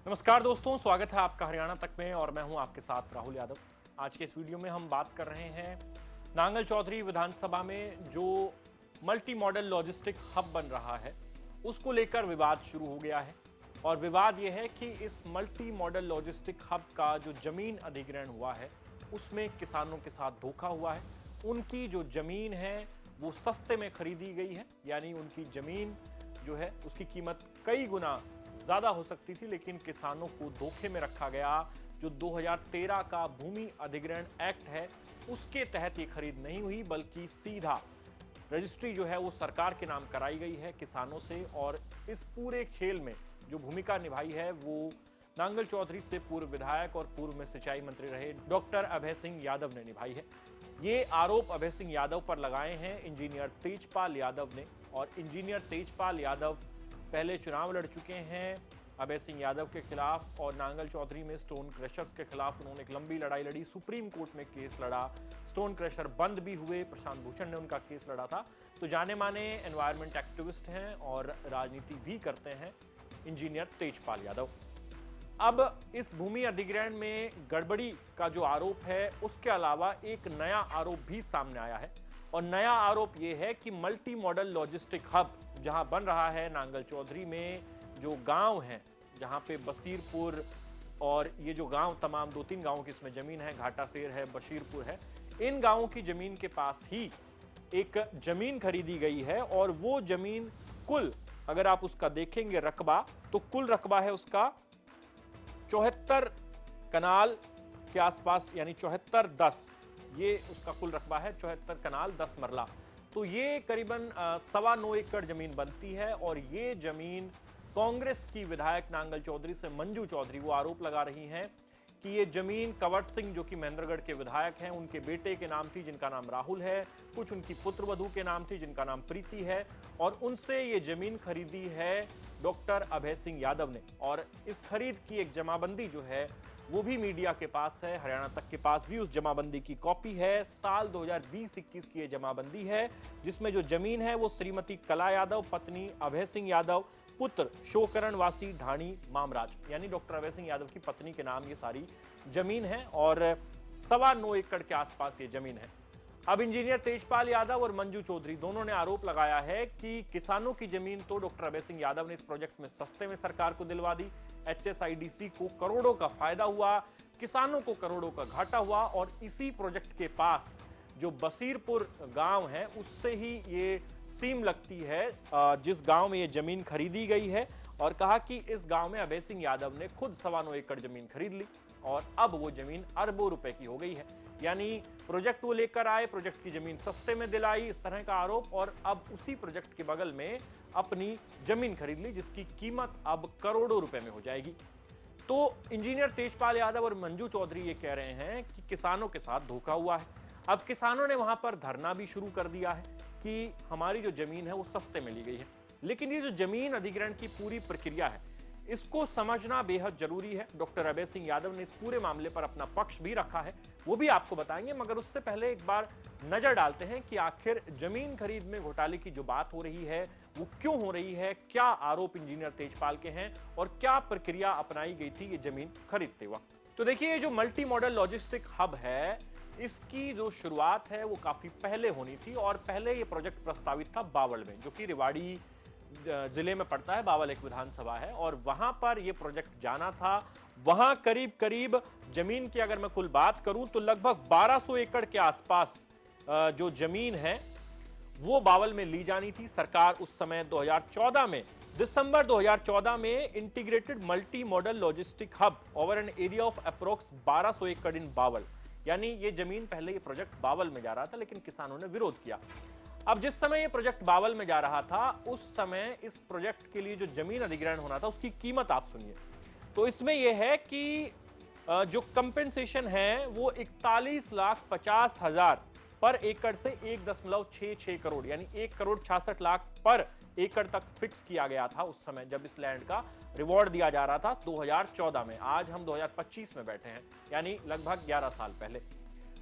नमस्कार दोस्तों, स्वागत है आपका हरियाणा तक में और मैं हूं आपके साथ राहुल यादव। आज के इस वीडियो में हम बात कर रहे हैं नांगल चौधरी विधानसभा में जो मल्टी मॉडल लॉजिस्टिक हब बन रहा है उसको लेकर विवाद शुरू हो गया है। और विवाद यह है कि इस मल्टी मॉडल लॉजिस्टिक हब का जो जमीन अधिग्रहण हुआ है उसमें किसानों के साथ धोखा हुआ है। उनकी जो जमीन है वो सस्ते में खरीदी गई है, यानी उनकी जमीन जो है उसकी कीमत कई गुना ज्यादा हो सकती थी, लेकिन किसानों को धोखे में रखा गया। जो 2013 का भूमि अधिग्रहण एक्ट है उसके तहत ये खरीद नहीं हुई, बल्कि सीधा रजिस्ट्री जो है वो सरकार के नाम कराई गई है किसानों से। और इस पूरे खेल में जो भूमिका निभाई है वो नांगल चौधरी से पूर्व विधायक और पूर्व में सिंचाई मंत्री रहे डॉक्टर अभय सिंह यादव ने निभाई है। ये आरोप अभय सिंह यादव पर लगाए हैं इंजीनियर तेजपाल यादव ने। और इंजीनियर तेजपाल यादव पहले चुनाव लड़ चुके हैं अभय सिंह यादव के खिलाफ, और नांगल चौधरी में स्टोन क्रशर्स के खिलाफ उन्होंने एक लंबी लड़ाई लड़ी, सुप्रीम कोर्ट में केस लड़ा, स्टोन क्रशर बंद भी हुए, प्रशांत भूषण ने उनका केस लड़ा था। तो जाने माने एनवायरमेंट एक्टिविस्ट हैं और राजनीति भी करते हैं इंजीनियर तेजपाल यादव। अब इस भूमि अधिग्रहण में गड़बड़ी का जो आरोप है उसके अलावा एक नया आरोप भी सामने आया है। और नया आरोप यह है कि मल्टी मॉडल लॉजिस्टिक हब जहां बन रहा है नांगल चौधरी में, जो गांव हैं जहां पे बसीरपुर और ये जो गांव तमाम 2-3 गांवों की इसमें जमीन है, घाटासेर है, बशीरपुर है, इन गांवों की जमीन के पास ही एक जमीन खरीदी गई है। और वो जमीन कुल अगर आप उसका देखेंगे रकबा, तो कुल रकबा है उसका 74 कनाल के आसपास, यानी 74-10, ये उसका कुल रकबा है, 74 कनाल 10 मरला। तो ये करीबन 9.25 एकड़ जमीन बनती है। और ये जमीन कांग्रेस की विधायक नांगल चौधरी से मंजू चौधरी वो आरोप लगा रही हैं कि ये जमीन कंवर सिंह जो कि महेंद्रगढ़ के विधायक हैं उनके बेटे के नाम थी जिनका नाम राहुल है, कुछ उनकी पुत्रवधू के नाम थी जिनका नाम प्रीति है, और उनसे ये जमीन खरीदी है डॉक्टर अभय सिंह यादव ने। और इस खरीद की एक जमाबंदी जो है वो भी मीडिया के पास है, हरियाणा तक के पास भी उस जमाबंदी की कॉपी है। साल 2020-21 की ये जमाबंदी है जिसमें जो जमीन है वो श्रीमती कला यादव, पत्नी अभय सिंह यादव, पुत्र शोकरण वासी ढाणी मामराज, यानी डॉक्टर अभय सिंह यादव की पत्नी के नाम ये सारी जमीन है। और 9.25 एकड़ के आसपास ये जमीन है। अब इंजीनियर तेजपाल यादव और मंजू चौधरी दोनों ने आरोप लगाया है कि किसानों की जमीन तो डॉक्टर अभय सिंह यादव ने इस प्रोजेक्ट में सस्ते में सरकार को दिलवा दी, HSIDC को करोड़ों का फायदा हुआ, किसानों को करोड़ों का घाटा हुआ। और इसी प्रोजेक्ट के पास जो बसीरपुर गांव है उससे ही ये सीम लगती है जिस गांव में ये जमीन खरीदी गई है। और कहा कि इस गांव में अभय सिंह यादव ने खुद 9.25 एकड़ जमीन खरीद ली और अब वो जमीन अरबों रुपए की हो गई है। यानी प्रोजेक्ट वो लेकर आए, प्रोजेक्ट की जमीन सस्ते में दिलाई, इस तरह का आरोप, और अब उसी प्रोजेक्ट के बगल में अपनी जमीन खरीद ली जिसकी कीमत अब करोड़ों रुपए में हो जाएगी। तो इंजीनियर तेजपाल यादव और मंजू चौधरी ये कह रहे हैं कि किसानों के साथ धोखा हुआ है। अब किसानों ने वहां पर धरना भी शुरू कर दिया है कि हमारी जो जमीन है वो सस्ते में ली गई है। लेकिन ये जो जमीन अधिग्रहण की पूरी प्रक्रिया है इसको समझना बेहद जरूरी है। डॉक्टर अभय सिंह यादव ने इस पूरे मामले पर अपना पक्ष भी रखा है, वो भी आपको बताएंगे, मगर उससे पहले एक बार नजर डालते हैं कि आखिर जमीन खरीद में घोटाले की जो बात हो रही है वो क्यों हो रही है, क्या आरोप इंजीनियर तेजपाल के हैं और क्या प्रक्रिया अपनाई गई थी ये जमीन खरीदते वक्त। तो देखिए, ये जो मल्टी मॉडल लॉजिस्टिक हब है इसकी जो शुरुआत है वो काफी पहले होनी थी। और पहले ये प्रोजेक्ट प्रस्तावित था बावल में, जो कि रेवाड़ी जिले में पड़ता है। बावल एक विधानसभा है और वहां पर यह प्रोजेक्ट जाना था। वहां करीब करीब जमीन की अगर मैं कुल बात करूं तो लगभग 1200 एकड़ के आसपास जो जमीन है वो बावल में ली जानी थी। सरकार उस समय 2014 में, दिसंबर 2014 में integrated multi modal logistic hub over an area of approx 1200 एकड़ इन बावल, यानी ये जमीन पहले ये प्रोजेक्ट बावल में जा रहा था, लेकिन किसानों ने विरोध किया। अब जिस समय ये प्रोजेक्ट बावल में जा रहा था उस समय इस प्रोजेक्ट के लिए जो जमीन अधिग्रहण होना था उसकी कीमत आप सुनिए। तो इसमें यह है कि जो कंपेंसेशन है वो 41,50,000 पर एकड़ से 1.66 करोड़ यानी 1,66,00,000 पर एकड़ तक फिक्स किया गया था उस समय जब इस लैंड का रिवॉर्ड दिया जा रहा था 2014 में। आज हम 2025 में बैठे हैं, यानी लगभग 11 साल पहले।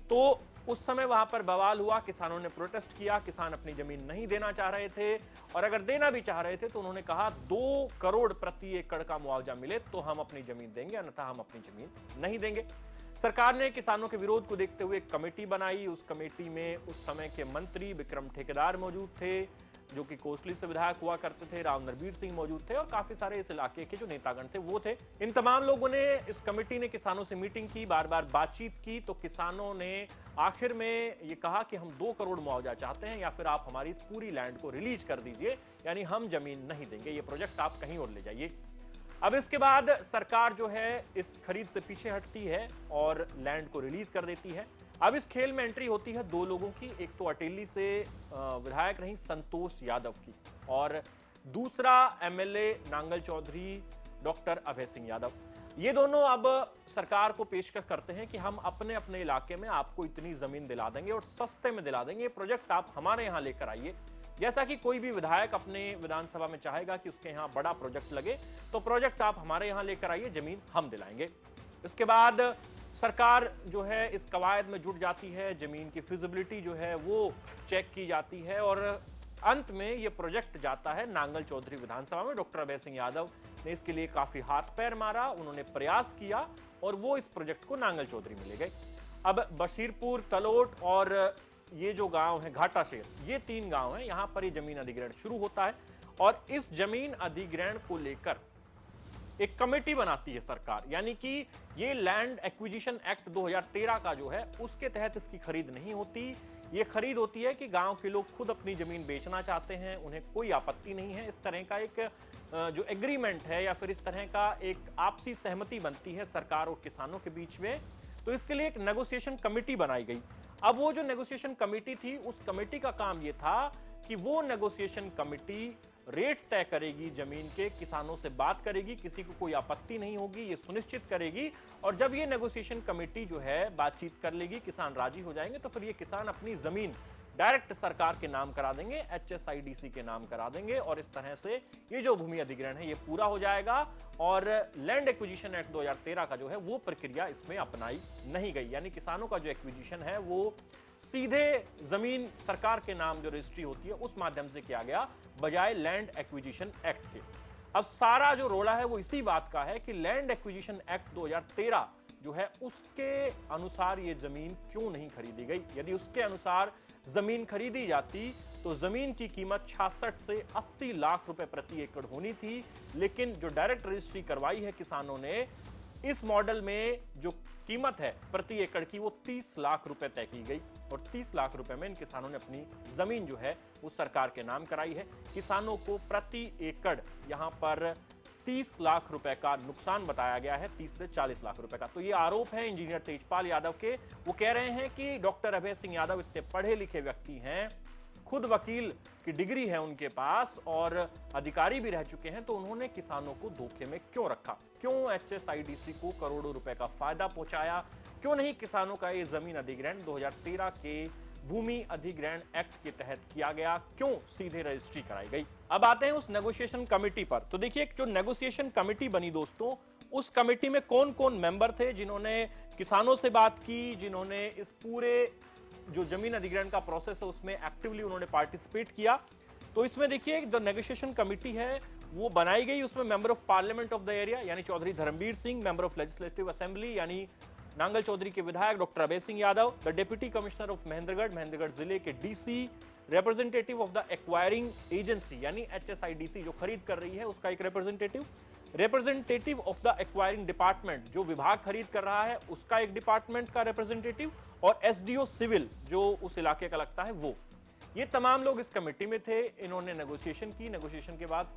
तो उस समय वहां पर बवाल हुआ, किसानों ने प्रोटेस्ट किया, किसान अपनी जमीन नहीं देना चाह रहे थे और अगर देना भी चाह रहे थे तो उन्होंने कहा 2 करोड़ प्रति एकड़ का मुआवजा मिले तो हम अपनी जमीन देंगे, अन्यथा हम अपनी जमीन नहीं देंगे। सरकार ने किसानों के विरोध को देखते हुए एक कमेटी बनाई। उस कमेटी में उस समय के मंत्री विक्रम ठेकेदार मौजूद थे, जो कि कोसली से विधायक हुआ करते थे, राव नरबीर सिंह मौजूद थे और काफी सारे इस इलाके के जो नेतागण थे वो थे। इन तमाम लोगों ने, इस कमेटी ने किसानों से मीटिंग की, बार बार बातचीत की, तो किसानों ने आखिर में ये कहा कि हम 2 करोड़ मुआवजा चाहते हैं या फिर आप हमारी इस पूरी लैंड को रिलीज कर दीजिए, यानी हम जमीन नहीं देंगे, ये प्रोजेक्ट आप कहीं और ले जाइए। अब इसके बाद सरकार जो है इस खरीद से पीछे हटती है और लैंड को रिलीज कर देती है। अब इस खेल में एंट्री होती है 2 लोगों की, एक तो अटेली से विधायक रही संतोष यादव की और दूसरा एमएलए नांगल चौधरी डॉक्टर अभय सिंह यादव। ये दोनों अब सरकार को पेशकश करते हैं कि हम अपने अपने इलाके में आपको इतनी जमीन दिला देंगे और सस्ते में दिला देंगे, ये प्रोजेक्ट आप हमारे यहाँ लेकर आइए। जैसा कि कोई भी विधायक अपने विधानसभा में चाहेगा कि उसके यहाँ बड़ा प्रोजेक्ट लगे, तो प्रोजेक्ट आप हमारे यहाँ लेकर आइए, जमीन हम दिलाएंगे। इसके बाद सरकार जो है इस कवायद में जुट जाती है, जमीन की फिजिबिलिटी जो है वो चेक की जाती है और अंत में ये प्रोजेक्ट जाता है नांगल चौधरी विधानसभा में। डॉक्टर अभय सिंह यादव ने इसके लिए काफी हाथ पैर मारा, उन्होंने प्रयास किया और वो इस प्रोजेक्ट को नांगल चौधरी में ले गए। अब बशीरपुर, तलोट और ये जो गांव है घाटा शेर, ये 3 गांव हैं, यहां पर ये जमीन अधिग्रहण शुरू होता है और इस जमीन अधिग्रहण को लेकर एक कमेटी बनाती है सरकार, यानी कि ये लैंड एक्विजिशन एक्ट 2013 का जो है उसके तहत इसकी खरीद नहीं होती। ये खरीद होती है कि गांव के लोग खुद अपनी जमीन बेचना चाहते हैं, उन्हें कोई आपत्ति नहीं है, इस तरह का एक जो एग्रीमेंट है या फिर इस तरह का एक आपसी सहमति बनती है सरकार और किसानों के बीच में, तो इसके लिए एक नेगोशिएशन कमेटी बनाई गई। अब वो जो नेगोशिएशन कमेटी थी, उस कमेटी का काम ये था कि वो नेगोशिएशन कमेटी रेट तय करेगी जमीन के, किसानों से बात करेगी, किसी को कोई आपत्ति नहीं होगी, ये सुनिश्चित करेगी और जब ये नेगोशिएशन कमेटी जो है बातचीत कर लेगी, किसान राजी हो जाएंगे, तो फिर ये किसान अपनी जमीन डायरेक्ट सरकार के नाम करा देंगे, HSIDC के नाम करा देंगे और इस तरह से ये जो भूमि अधिग्रहण है ये पूरा हो जाएगा और लैंड एक्विजिशन एक्ट 2013 का जो है वो प्रक्रिया इसमें अपनाई नहीं गई, यानी किसानों का जो एक्विजिशन है वो सीधे जमीन सरकार के नाम जो रजिस्ट्री होती है उस माध्यम से किया गया, बजाय लैंड एक्विजिशन एक्ट के। अब सारा जो रोड़ा है वो इसी बात का है कि लैंड एक्विजिशन एक्ट 2013 जो है उसके अनुसार ये जमीन क्यों नहीं खरीदी गई। यदि उसके अनुसार जमीन खरीदी जाती तो जमीन की कीमत 66 से 80 लाख रुपए प्रति एकड़ होनी थी, लेकिन जो डायरेक्ट रजिस्ट्री करवाई है किसानों ने, इस मॉडल में जो कीमत है प्रति एकड़ की वो 30 लाख रुपए तय की गई और 30 लाख रुपए में इन किसानों ने अपनी जमीन जो है वो सरकार के नाम कराई है। किसानों को प्रति एकड़ यहां पर 30 लाख रुपए का नुकसान बताया गया है, 30 से 40 लाख रुपए का। तो ये आरोप है इंजीनियर तेजपाल यादव के। वो कह रहे हैं कि डॉक्टर अभय सिंह यादव इतने पढ़े लिखे व्यक्ति हैं, खुद वकील की डिग्री है उनके पास और अधिकारी भी रह चुके हैं, तो उन्होंने किसानों को धोखे में क्यों रखा, क्यों HSIDC को करोड़ों रुपए का फायदा पहुंचाया, क्यों नहीं किसानों का ये जमीन अधिग्रहण 2013 के भूमि अधिग्रहण एक्ट के तहत किया गया, क्यों सीधे रजिस्ट्री कराई गई। अब आते हैं उस नेगोशिएशन कमेटी पर। तो देखिए, जो नेगोशिएशन कमेटी बनी दोस्तों, उस कमेटी में कौन कौन मेंबर थे जिन्होंने किसानों से बात की, जिन्होंने इस पूरे जो जमीन अधिग्रहण का प्रोसेस है उसमें एक्टिवली उन्होंने पार्टिसिपेट किया। तो इसमें देखिए, जो नेगोशिएशन कमेटी है वो बनाई गई, उसमें member of parliament of the area यानी Chaudhary Dharamvir Singh, member of legislative assembly यानी नांगल चौधरी के विधायक doctor Abhay Singh Yadav, the deputy commissioner of Mahendragarh जिले के DC, representative of the acquiring agency यानी HSIDC जो खरीद कर रही है उसका एक representative of the acquiring department जो विभाग खरीद कर रहा है उसका एक डिपार्टमेंट का रिप्रेजेंटेटिव और SDO सिविल जो उस इलाके का लगता है वो। ये तमाम लोग इस कमेटी में थे। इन्होंने नेगोशिएशन की, नेगोशिएशन के बाद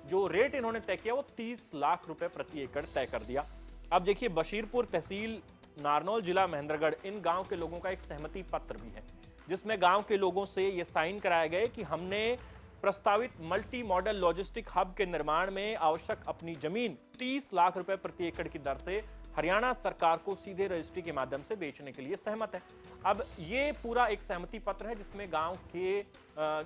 जो रेट इन्होंने तय किया वो 30 लाख रुपए प्रति एकड़ तय कर दिया। अब देखिए, बशीरपुर तहसील, नारनौल जिला महेंद्रगढ़, इन गांव के लोगों का एक सहमति पत्र भी है जिसमें गांव के लोगों से ये साइन कराए गए कि हमने प्रस्तावित मल्टी मॉडल लॉजिस्टिक हब के निर्माण में आवश्यक अपनी जमीन 30 लाख रुपए प्रति एकड़ की दर से हरियाणा सरकार को सीधे रजिस्ट्री के माध्यम से बेचने के लिए सहमत है। अब ये पूरा एक सहमति पत्र है जिसमें गांव के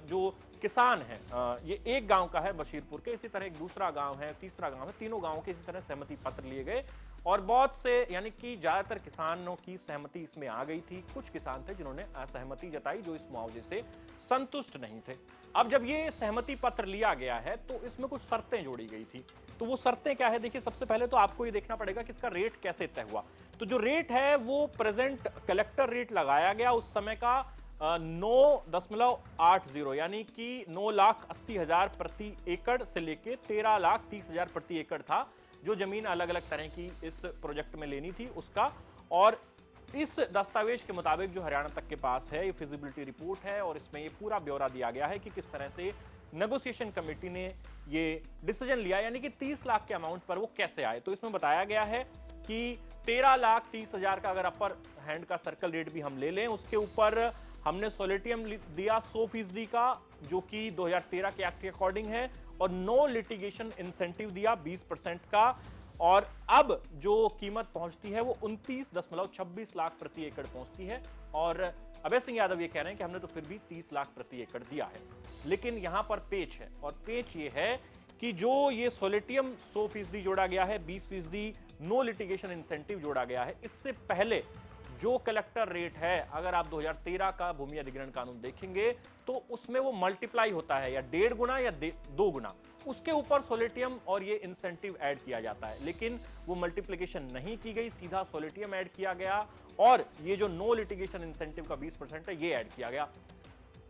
जो किसान हैं, ये एक गांव का है बशीरपुर के, इसी तरह एक दूसरा गांव है, तीसरा गांव है, तीनों गांवों के इसी तरह सहमति पत्र लिए गए और बहुत से यानी कि ज्यादातर किसानों की सहमति इसमें आ गई थी। कुछ किसान थे जिन्होंने असहमति जताई, जो इस मुआवजे से संतुष्ट नहीं थे। अब जब ये सहमति पत्र लिया गया है तो इसमें कुछ शर्तें जोड़ी गई थी। तो वो शर्तें क्या है, देखिए सबसे पहले तो आपको ये देखना पड़ेगा कि इसका रेट कैसे तय हुआ। तो जो रेट है वो प्रेजेंट कलेक्टर रेट लगाया गया उस समय का 9.80 यानी कि 9,80,000 प्रति एकड़ से लेके 13,30,000 प्रति एकड़ था, जो जमीन अलग अलग तरह की इस प्रोजेक्ट में लेनी थी उसका। और इस दस्तावेज के मुताबिक जो हरियाणा तक के पास है, ये फिजिबिलिटी रिपोर्ट है और इसमें ये पूरा ब्यौरा दिया गया है कि किस तरह से नेगोशिएशन कमेटी ने ये डिसीजन लिया, यानी कि 30 लाख के अमाउंट पर वो कैसे आए। तो इसमें बताया गया है कि 13,30,000 का अगर अपर हैंड का सर्कल रेट भी हम ले लें, उसके ऊपर हमने सोलिटियम दिया 100% का, जो कि 2013 के एक्ट के अकॉर्डिंग है, और नो लिटिगेशन इंसेंटिव दिया 20% का। और अब जो कीमत पहुंचती है वो 29.26 लाख प्रति एकड़ पहुंचती है। और अभय सिंह यादव ये कह रहे हैं कि हमने तो फिर भी 30 लाख प्रति एकड़ दिया है। लेकिन यहां पर पेच है, और पेच ये है कि जो ये सोलिटियम 100% जोड़ा गया है, 20% नो लिटिगेशन इंसेंटिव जोड़ा गया है, इससे पहले जो कलेक्टर रेट है, अगर आप 2013 का भूमि अधिग्रहण कानून देखेंगे तो उसमें वो मल्टीप्लाई होता है, या 1.5 गुना या 2 गुना, उसके ऊपर सोलिटियम और ये इंसेंटिव ऐड किया जाता है। लेकिन वो मल्टीप्लिकेशन नहीं की गई, सीधा सोलिटियम ऐड किया गया, और ये जो नो लिटिगेशन इंसेंटिव का 20% है ये ऐड किया गया।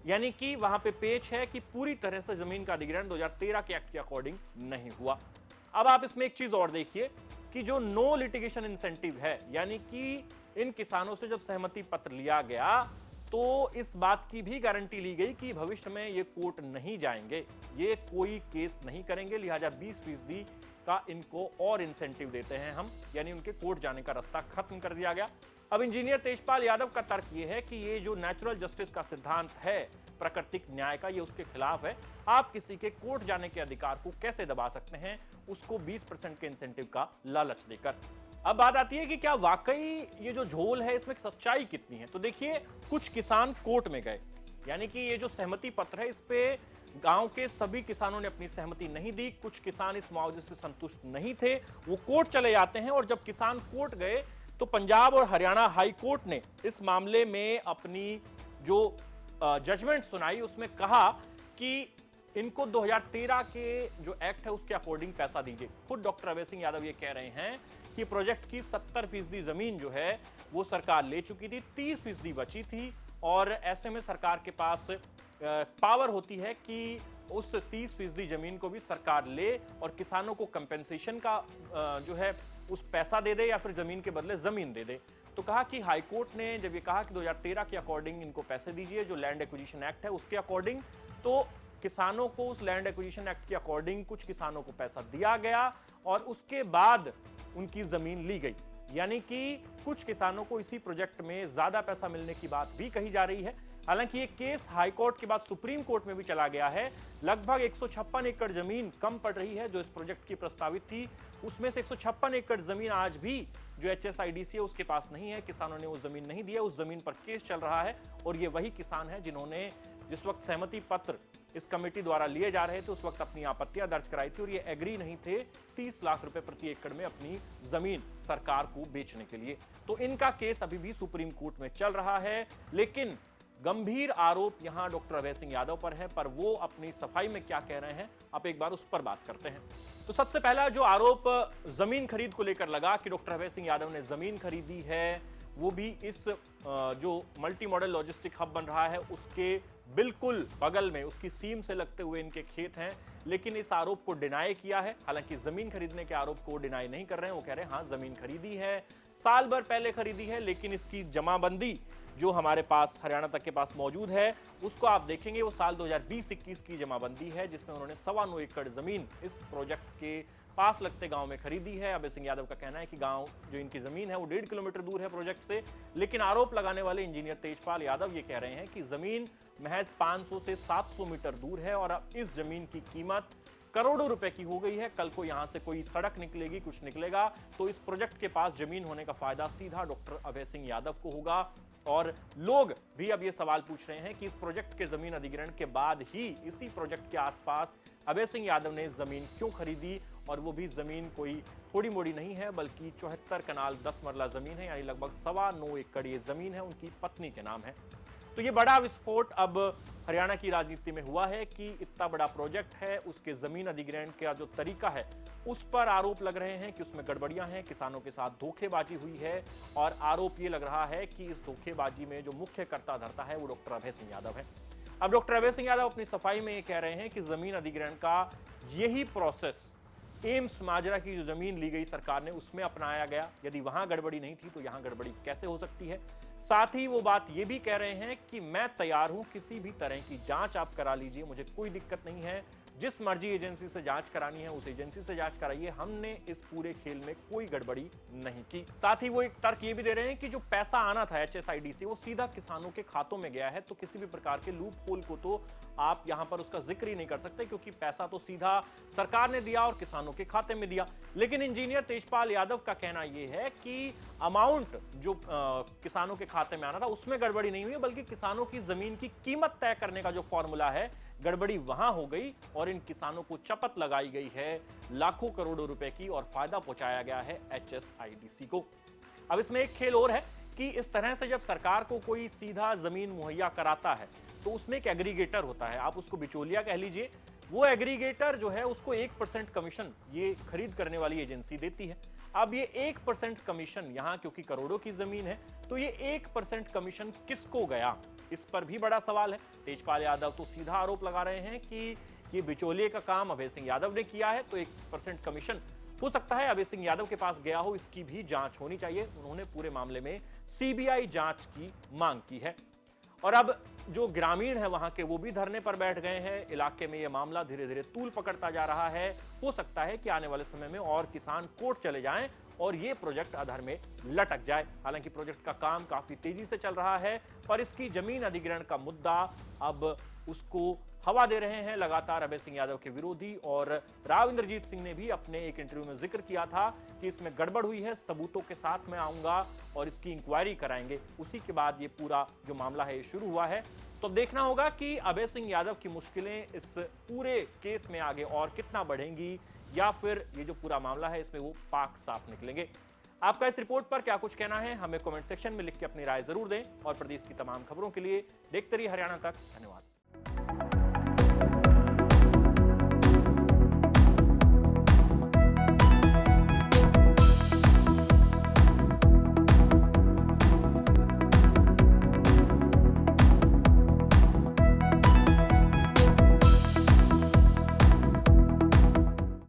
यानी कि वहां पे पेच है कि पूरी तरह से जमीन का अधिग्रहण 2013 के एक्ट के अकॉर्डिंग नहीं हुआ। अब आप इसमें एक चीज और देखिए कि जो नो लिटिगेशन इंसेंटिव है, यानी कि इन किसानों से जब सहमति पत्र लिया गया तो इस बात की भी गारंटी ली गई कि भविष्य में ये कोर्ट नहीं जाएंगे, ये कोई केस नहीं करेंगे, लिहाजा 20% का इनको और इंसेंटिव देते हैं हम, यानी उनके कोर्ट जाने का रास्ता खत्म कर दिया गया। अब इंजीनियर तेजपाल यादव का तर्क ये है कि ये जो नेचुरल जस्टिस का सिद्धांत है, प्राकृतिक न्याय का, ये उसके खिलाफ है। आप किसी के कोर्ट जाने के अधिकार को कैसे दबा सकते हैं, उसको 20% के इंसेंटिव का लालच देकर। अब बात आती है कि क्या वाकई ये जो झोल है इसमें सच्चाई कितनी है। तो देखिए, कुछ किसान कोर्ट में गए, यानी कि ये जो सहमति पत्र है इस पे गांव के सभी किसानों ने अपनी सहमति नहीं दी। कुछ किसान इस मुआवजे से संतुष्ट नहीं थे, वो कोर्ट चले जाते हैं, और जब किसान कोर्ट गए तो पंजाब और हरियाणा हाई कोर्ट ने इस मामले में अपनी जो जजमेंट सुनाई, उसमें कहा कि इनको 2013 के जो एक्ट है उसके अकॉर्डिंग पैसा दीजिए। खुद डॉक्टर अभय सिंह यादव ये कह रहे हैं कि प्रोजेक्ट की 70% जमीन जो है वो सरकार ले चुकी थी, 30% बची थी, और ऐसे में सरकार के पास पावर होती है कि उस 30% जमीन को भी सरकार ले और किसानों को कंपेंसेशन का जो है उस पैसा दे दे, या फिर जमीन के बदले जमीन दे दे। तो कहा कि हाईकोर्ट ने जब ये कहा कि 2013 के अकॉर्डिंग इनको पैसे दीजिए, जो लैंड एक्विजिशन एक्ट है उसके अकॉर्डिंग, तो किसानों को उस लैंड एक्विजिशन एक्ट के अकॉर्डिंग कुछ किसानों को पैसा दिया गया और उसके बाद उनकी जमीन ली गई। यानी कि कुछ किसानों को इसी प्रोजेक्ट में ज्यादा पैसा मिलने की बात भी कही जा रही है। हालांकि ये केस हाई कोर्ट के बाद सुप्रीम कोर्ट में भी चला गया है। लगभग 156 एकड़ जमीन कम पड़ रही है जो इस प्रोजेक्ट की प्रस्तावित थी, उसमें से 156 एकड़ जमीन आज भी जो HSIDC है उसके पास नहीं है, किसानों ने वो जमीन नहीं दिया, उस जमीन पर केस चल रहा है। और ये वही किसान है जिन्होंने जिस वक्त सहमति पत्र इस कमेटी द्वारा लिए जा रहे थे उस वक्त अपनी आपत्तियां दर्ज कराई थी, और ये एग्री नहीं थे 30 लाख रुपए प्रति एकड़ में अपनी जमीन सरकार को बेचने के लिए। तो इनका केस अभी भी सुप्रीम कोर्ट में चल रहा है। लेकिन गंभीर आरोप यहां डॉक्टर अभय सिंह यादव पर है, पर वो अपनी सफाई में क्या कह रहे हैं आप एक बार उस पर बात करते हैं। तो सबसे पहला जो आरोप जमीन खरीद को लेकर लगा कि डॉक्टर अभय सिंह यादव ने जमीन खरीदी है, वो भी इस जो मल्टी मॉडल लॉजिस्टिक हब बन रहा है उसके बिल्कुल बगल में, उसकी सीम से लगते हुए इनके खेत हैं। लेकिन इस आरोप को डिनाई किया है, हालांकि जमीन खरीदने के आरोप को डिनाई नहीं कर रहे हैं। वो कह रहे हैं हाँ जमीन खरीदी है, साल भर पहले खरीदी है, लेकिन इसकी जमाबंदी जो हमारे पास हरियाणा तक के पास मौजूद है उसको आप देखेंगे वो साल 2020-21 की जमाबंदी है, जिसमें उन्होंने 9.25 एकड़ जमीन इस प्रोजेक्ट के पास लगते गांव में खरीदी है। अभय सिंह यादव का कहना है कि गांव जो इनकी जमीन है वो 1.5 किलोमीटर दूर है प्रोजेक्ट से। लेकिन आरोप लगाने वाले इंजीनियर तेजपाल यादव ये कह रहे हैं कि जमीन महज 500 से 700 मीटर दूर है और अब इस जमीन की कीमत करोड़ों रुपए की हो गई है। कल को यहां से कोई सड़क निकलेगी, कुछ निकलेगा, तो इस प्रोजेक्ट के पास जमीन होने का फायदा सीधा डॉक्टर अभय सिंह यादव को होगा। और लोग भी अब ये सवाल पूछ रहे हैं कि इस प्रोजेक्ट के जमीन अधिग्रहण के बाद ही इसी प्रोजेक्ट के आसपास अभय सिंह यादव ने जमीन क्यों खरीदी और वो भी जमीन कोई थोड़ी मोड़ी नहीं है, बल्कि 74 कनाल 10 मरला जमीन है, यानी लगभग 9.25 एकड़ ये जमीन है, उनकी पत्नी के नाम है। तो ये बड़ा विस्फोट अब हरियाणा की राजनीति में हुआ है कि इतना बड़ा प्रोजेक्ट है, उसके जमीन अधिग्रहण का जो तरीका है उस पर आरोप लग रहे हैं कि उसमें गड़बड़ियां हैं, किसानों के साथ धोखेबाजी हुई है। और आरोप ये लग रहा है कि इस धोखेबाजी में जो मुख्य कर्ता धर्ता है वो डॉक्टर अभय सिंह यादव है। अब डॉक्टर अभय सिंह यादव अपनी सफाई में ये कह रहे हैं कि जमीन अधिग्रहण का यही प्रोसेस एम्स माजरा की जो जमीन ली गई सरकार ने उसमें अपनाया गया। यदि वहां गड़बड़ी नहीं थी तो यहां गड़बड़ी कैसे हो सकती है। साथ ही वो बात ये भी कह रहे हैं कि मैं तैयार हूं, किसी भी तरह की जांच आप करा लीजिए, मुझे कोई दिक्कत नहीं है, जिस मर्जी एजेंसी से जांच करानी है उस एजेंसी से जांच कराइए, हमने इस पूरे खेल में कोई गड़बड़ी नहीं की। साथ ही वो एक तर्क ये भी दे रहे हैं कि जो पैसा आना था HSID से वो सीधा किसानों के खातों में गया है, तो किसी भी प्रकार के लूप होल को तो आप यहां पर उसका जिक्र ही नहीं कर सकते, क्योंकि पैसा तो सीधा सरकार ने दिया और किसानों के खाते में दिया। लेकिन इंजीनियर तेजपाल यादव का कहना यह है कि अमाउंट जो किसानों के खाते में आना था उसमें गड़बड़ी नहीं हुई, बल्कि किसानों की जमीन की कीमत तय करने का जो फॉर्मूला है गड़बड़ी वहां हो गई और इन किसानों को चपत लगाई गई है लाखों करोड़ों रुपए की और फायदा पहुंचाया गया है HSIDC को। अब इसमें एक खेल और है कि इस तरह से जब सरकार को कोई सीधा जमीन मुहैया कराता है तो उसमें एक एग्रीगेटर होता है, आप उसको बिचौलिया कह लीजिए। वो एग्रीगेटर जो है उसको 1% कमीशन ये खरीद करने वाली एजेंसी देती है। अब ये 1% कमीशन यहां क्योंकि करोड़ों की जमीन है तो ये 1% कमीशन किसको गया, इस पर भी बड़ा सवाल है। तेजपाल यादव तो सीधा आरोप लगा रहे हैं कि ये बिचौलिए का काम अभय सिंह यादव ने किया है, तो 1% कमीशन हो सकता है अभय सिंह यादव के पास गया हो, इसकी भी जांच होनी चाहिए। उन्होंने पूरे मामले में CBI जांच की मांग की है। और अब जो ग्रामीण है वहां के वो भी धरने पर बैठ गए हैं। इलाके में यह मामला धीरे धीरे तूल पकड़ता जा रहा है। हो सकता है कि आने वाले समय में और किसान कोर्ट चले जाएं और ये प्रोजेक्ट अधर में लटक जाए। हालांकि प्रोजेक्ट का काम काफी तेजी से चल रहा है, पर इसकी जमीन अधिग्रहण का मुद्दा अब उसको हवा दे रहे हैं लगातार अभय सिंह यादव के विरोधी। और राव इंद्रजीत सिंह ने भी अपने एक इंटरव्यू में जिक्र किया था कि इसमें गड़बड़ हुई है, सबूतों के साथ मैं आऊंगा और इसकी इंक्वायरी कराएंगे। उसी के बाद ये पूरा जो मामला है शुरू हुआ है। तो देखना होगा कि अभय सिंह यादव की मुश्किलें इस पूरे केस में आगे और कितना बढ़ेंगी, या फिर ये जो पूरा मामला है इसमें वो पाक साफ निकलेंगे। आपका इस रिपोर्ट पर क्या कुछ कहना है हमें कमेंट सेक्शन में लिख के अपनी राय जरूर दें। और प्रदेश की तमाम खबरों के लिए देखते रहिए हरियाणा तक। धन्यवाद।